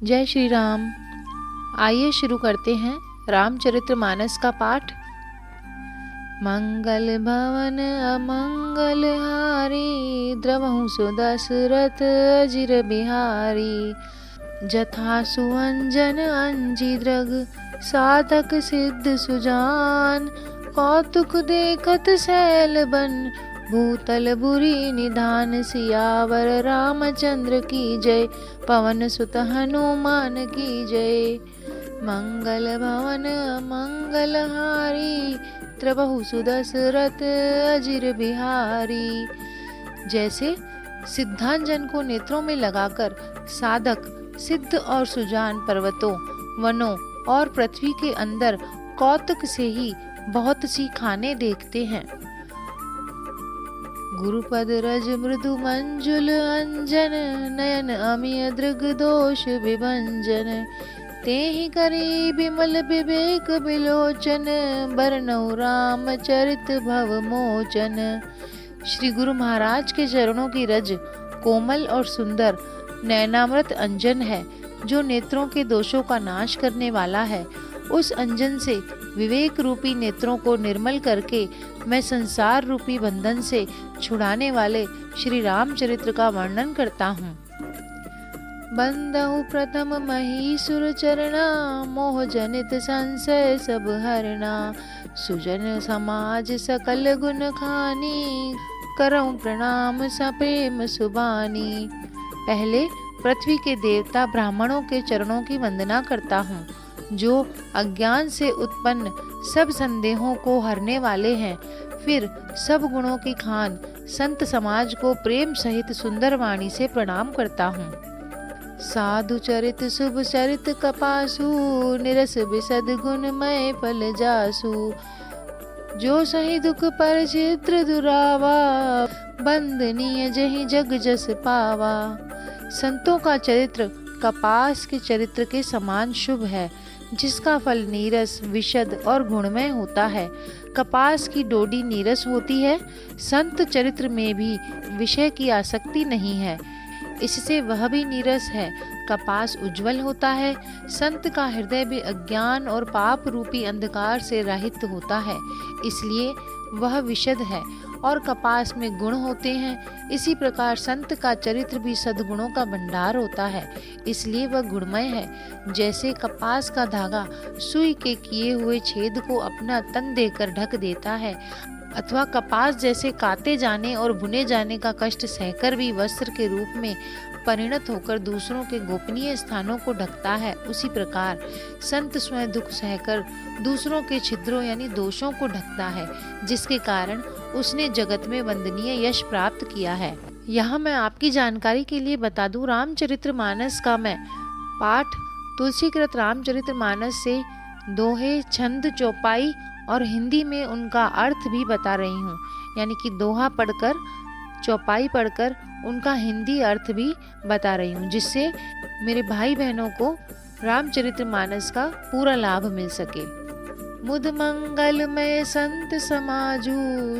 जय श्री राम। आइए शुरू करते हैं रामचरितमानस का पाठ। मंगल भवन अमंगल हारी, द्रवहु सुदशरथ अजिर बिहारी। जथा सुअंजन अंजी द्रग, साधक सिद्ध सुजान। कौतुक देखत सैल बन, भूतल बुरी निधान। सियावर रामचंद्र की जय, पवन सुत हनुमान की जय। मंगल भवन मंगल हारी, द्रवहु सुदशरथ अजिर बिहारी। जैसे सिद्धांजन को नेत्रों में लगाकर साधक सिद्ध और सुजान पर्वतों, वनों और पृथ्वी के अंदर कौतुक से ही बहुत सी खाने देखते हैं। गुरुपद रज मृदु मंजुल अंजन, नयन अमिय दृग दोष विभंजन। तेहि करी बिमल विवेक बिलोचन, बरनउ राम चरित भव मोचन। श्री गुरु महाराज के चरणों की रज कोमल और सुंदर नयनामृत अंजन है, जो नेत्रों के दोषों का नाश करने वाला है। उस अंजन से विवेक रूपी नेत्रों को निर्मल करके मैं संसार रूपी बंधन से छुड़ाने वाले श्री रामचरित्र का वर्णन करता हूँ। बंदहु प्रथम महीसुर चरना, मोह जनित संशय सब हरना। सुजन समाज सकल गुण खानी, करऊं प्रणाम सप्रेम सुबानी। पहले पृथ्वी के देवता ब्राह्मणों के चरणों की वंदना करता हूँ, जो अज्ञान से उत्पन्न सब संदेहों को हरने वाले हैं। फिर सब गुणों की खान संत समाज को प्रेम सहित सुंदर वाणी से प्रणाम करता हूँ। साधु चरित शुभ चरित कपासु, निरस विशद गुणमय फल जासु। जो सही दुख पर चित्र दुरावा, बंदनीय जहि जग जस पावा। संतों का चरित्र कपास के चरित्र के समान शुभ है, जिसका फल नीरस विशद और गुणमय होता है। कपास की डोडी नीरस होती है, संत चरित्र में भी विषय की आसक्ति नहीं है, इससे वह भी नीरस है। कपास उज्जवल होता है, संत का हृदय भी अज्ञान और पाप रूपी अंधकार से रहित होता है, इसलिए वह विशद है और कपास में गुण होते हैं। इसी प्रकार संत का चरित्र भी सद्गुणों का भंडार होता है, इसलिए वह गुणमय है। जैसे कपास का धागा सुई के किए हुए छेद को अपना तन देकर ढक देता है, अथवा कपास जैसे काते जाने और बुने जाने का कष्ट सहकर भी वस्त्र के रूप में परिणत होकर दूसरों के गोपनीय स्थानों को ढकता है, उसी प्रकार संत स्वयं दुख सहकर दूसरों के छिद्रों यानी दोषों को ढकता है, जिसके कारण उसने जगत में वंदनीय यश प्राप्त किया है। यहाँ मैं आपकी जानकारी के लिए बता दूं, रामचरितमानस का मैं पाठ तुलसीकृत रामचरितमानस से दोहे, छंद, चौपाई और हिंदी में उनका अर्थ भी बता रही हूँ, यानी कि दोहा पढ़कर, चौपाई पढ़कर उनका हिंदी अर्थ भी बता रही हूँ, जिससे मेरे भाई बहनों को रामचरितमानस का पूरा लाभ मिल सके। मुद मंगलमय संत समाजू,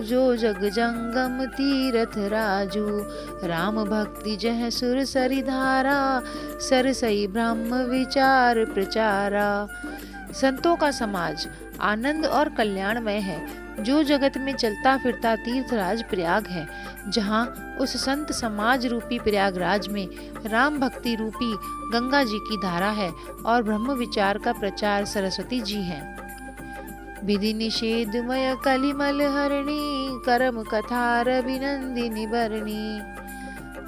जो जग जंगम तीरथ राजू। राम भक्ति जह सुर सरि धारा, सरसई ब्रह्म विचार प्रचारा। संतों का समाज आनंद और कल्याणमय है, जो जगत में चलता फिरता तीर्थराज प्रयाग है, जहाँ उस संत समाज रूपी प्रयागराज में राम भक्ति रूपी गंगा जी की धारा है और ब्रह्म विचार का प्रचार सरस्वती जी हैं। विधि निषेधमय कलिमल हरणी, करम कथा रविनंदिनी बरणी।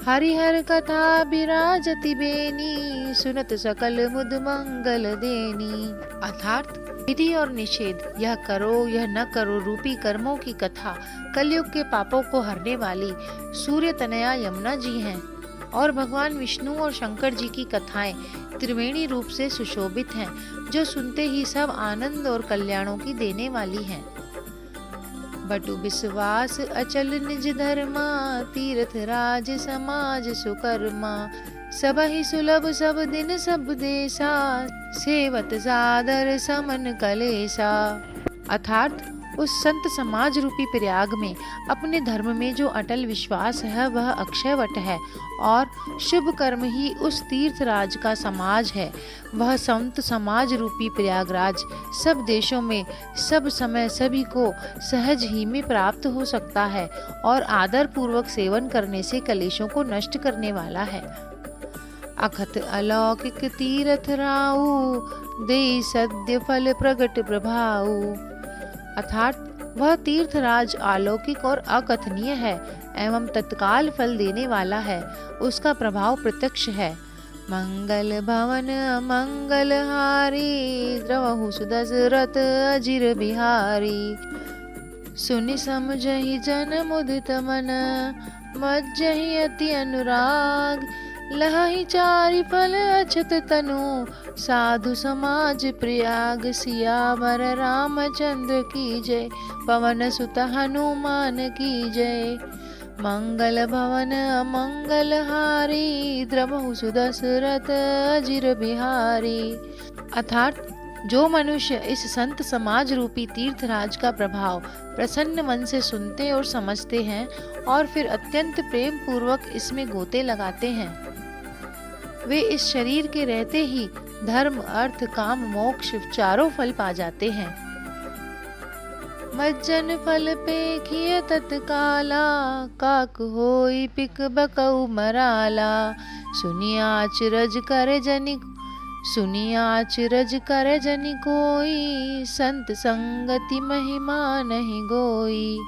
हरिहर कथा विराजति बेनी, सुनत सकल मुद मंगल देनी। अर्थात विधि और निषेध, यह करो यह न करो रूपी कर्मों की कथा कलयुग के पापों को हरने वाली सूर्य तनया यमुना जी हैं, और भगवान विष्णु और शंकर जी की कथाएं त्रिवेणी रूप से सुशोभित हैं, जो सुनते ही सब आनंद और कल्याणों की देने वाली हैं। बटु विश्वास अचल निज धर्मा, तीर्थ राज समाज सुकर्मा। सब ही सुलभ सब दिन सब देशा, सेवत सादर समन कलेसा। अर्थात उस संत समाज रूपी प्रयाग में अपने धर्म में जो अटल विश्वास है वह अक्षयवट है, और शुभ कर्म ही उस तीर्थराज का समाज है। वह संत समाज रूपी प्रयागराज सब देशों में सब समय सभी को सहज ही में प्राप्त हो सकता है और आदर पूर्वक सेवन करने से कलेशों को नष्ट करने वाला है। अखत अलौकिक तीर्थ राऊ, देई सद्य फल प्रगट प्रभाऊ। अर्थात वह तीर्थराज अलौकिक और अकथनीय है एवं तत्काल फल देने वाला है, उसका प्रभाव प्रत्यक्ष है। मंगल भवन मंगल हारी, द्रवहु सुदशरथ अजिर बिहारी। सुनि समझहि जन मुदित मन, मज्जहि अति अनुराग। लहहि चारि फल अछत तनु, साधु समाज प्रयाग। सियावर रामचंद्र की जय, पवन सुत हनुमान की जय। मंगल भवन मंगल हारी, द्रवहु सुदशरथ अजिर बिहारी। अर्थात जो मनुष्य इस संत समाज रूपी तीर्थराज का प्रभाव प्रसन्न मन से सुनते और समझते हैं और फिर अत्यंत प्रेम पूर्वक इसमें गोते लगाते हैं, वे इस शरीर के रहते ही धर्म अर्थ काम मोक्ष चारों फल पा जाते हैं। मज्जन फल पेखिय तत्काला, काक होई पिक बकऊ मराला। सुनिया अचरज करे जनि, सुनिया अचरज करे जनि कोई, संत संगति महिमा नहीं गोई।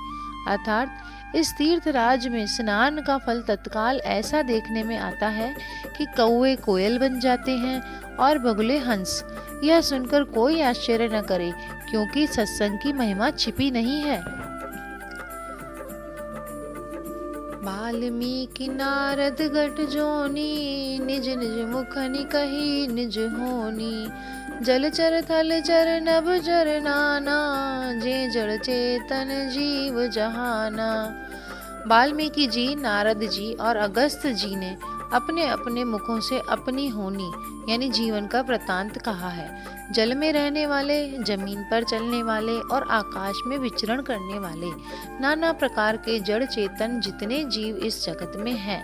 अर्थात इस तीर्थराज में स्नान का फल तत्काल ऐसा देखने में आता है कि कौवे कोयल बन जाते हैं और बगुले हंस। यह सुनकर कोई आश्चर्य न करे, क्योंकि सत्संग की महिमा छिपी नहीं है। वाल्मीकि नारद गट जोनी, निज निज मुखनि कही निज होनी। जलचर थलचर नभ जर नाना, जे जड़ चेतन जीव जहाना। वाल्मीकि जी, नारद जी और अगस्त्य जी ने अपने अपने मुखों से अपनी होनी यानी जीवन का वृतांत कहा है। जल में रहने वाले, जमीन पर चलने वाले और आकाश में विचरण करने वाले नाना प्रकार के जड़ चेतन जितने जीव इस जगत में हैं।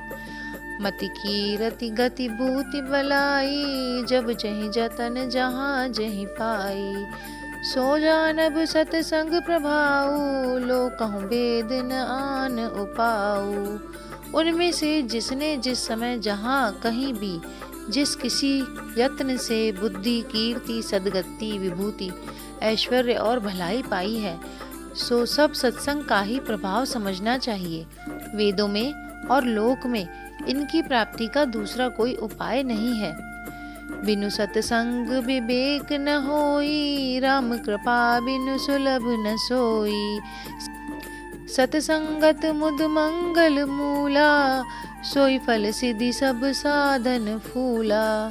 मति की रति गति भूति बलाई, जब जहि जतन जहाँ जहि पाई। सो जानब सतसंग प्रभाऊ, लो कहूँ वेद न आन उपाऊ। उनमें से जिसने जिस समय जहाँ कहीं भी जिस किसी यत्न से बुद्धि कीर्ति सद्गति विभूति ऐश्वर्य और भलाई पाई है, सो सब सत्संग का ही प्रभाव समझना चाहिए। वेदों में और लोक में इनकी प्राप्ति का दूसरा कोई उपाय नहीं है। बिनु सत्संग विवेक न होई, राम कृपा बिनु सुलभ न सोई। सतसंगत मुद मंगल मूला, सोई फल सिद्धि सब साधन फूला।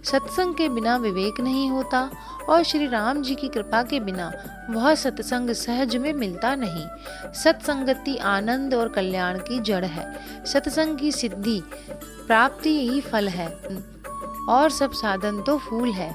सत्संग के बिना विवेक नहीं होता और श्री राम जी की कृपा के बिना वह सत्संग सहज में मिलता नहीं। सत्संगति आनंद और कल्याण की जड़ है। सत्संग की सिद्धि प्राप्ति ही फल है और सब साधन तो फूल है।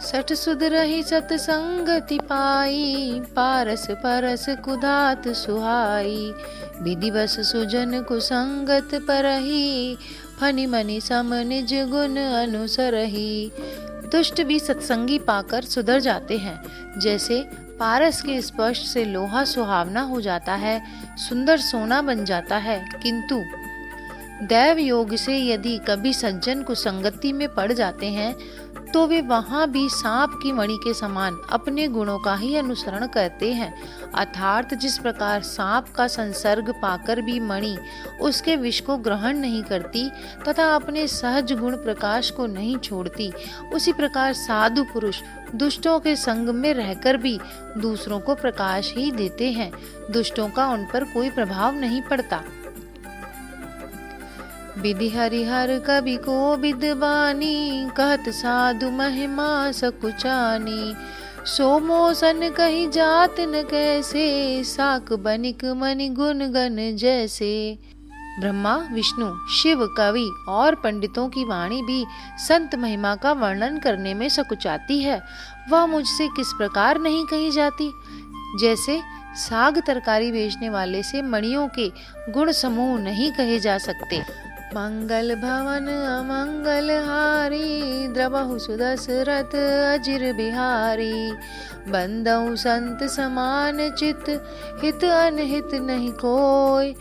सठ सुध रही सतसंगति पाई, पारस परस कुधात सुहाई। विधिवश सुजन कुसंगत परही, फनि मनि सम निज गुण अनुसरही। दुष्ट भी सत्संगी पाकर सुधर जाते हैं। जैसे पारस के स्पर्श से लोहा सुहावना हो जाता है, सुंदर सोना बन जाता है, किंतु दैव योग से यदि कभी सज्जन कुसंगति में पड़ जाते हैं तो वे वहां भी सांप की मणि के समान अपने गुणों का ही अनुसरण करते हैं। अर्थात जिस प्रकार सांप का संसर्ग पाकर भी मणि उसके विष को ग्रहण नहीं करती तथा अपने सहज गुण प्रकाश को नहीं छोड़ती, उसी प्रकार साधु पुरुष दुष्टों के संग में रहकर भी दूसरों को प्रकाश ही देते हैं। दुष्टों का उन पर कोई प्रभाव नहीं पड़ता। विधि हरिहर कवि को विद्वानी, कहत साधु महिमा सकुचानी। सो मोसन कही जात न कैसे, साक बनिक मनि गुण गण जैसे। ब्रह्मा विष्णु शिव कवि और पंडितों की वाणी भी संत महिमा का वर्णन करने में सकुचाती है। वह मुझसे किस प्रकार नहीं कही जाती। जैसे साग तरकारी बेचने वाले से मणियों के गुण समूह नहीं कहे जा सकते। मंगल भवन अमंगल हारी, द्रवहु सुदशरथ अजिर बिहारी। बंदउ संत समान चित, हित अनहित नहीं कोय।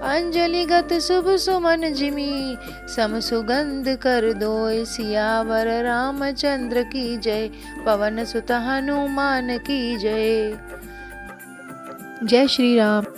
अंजलिगत शुभ सुमन जिमी, सम सुगंध कर दोय। सियावर रामचंद्र की जय, पवन सुत हनुमान की जय। जय श्री राम।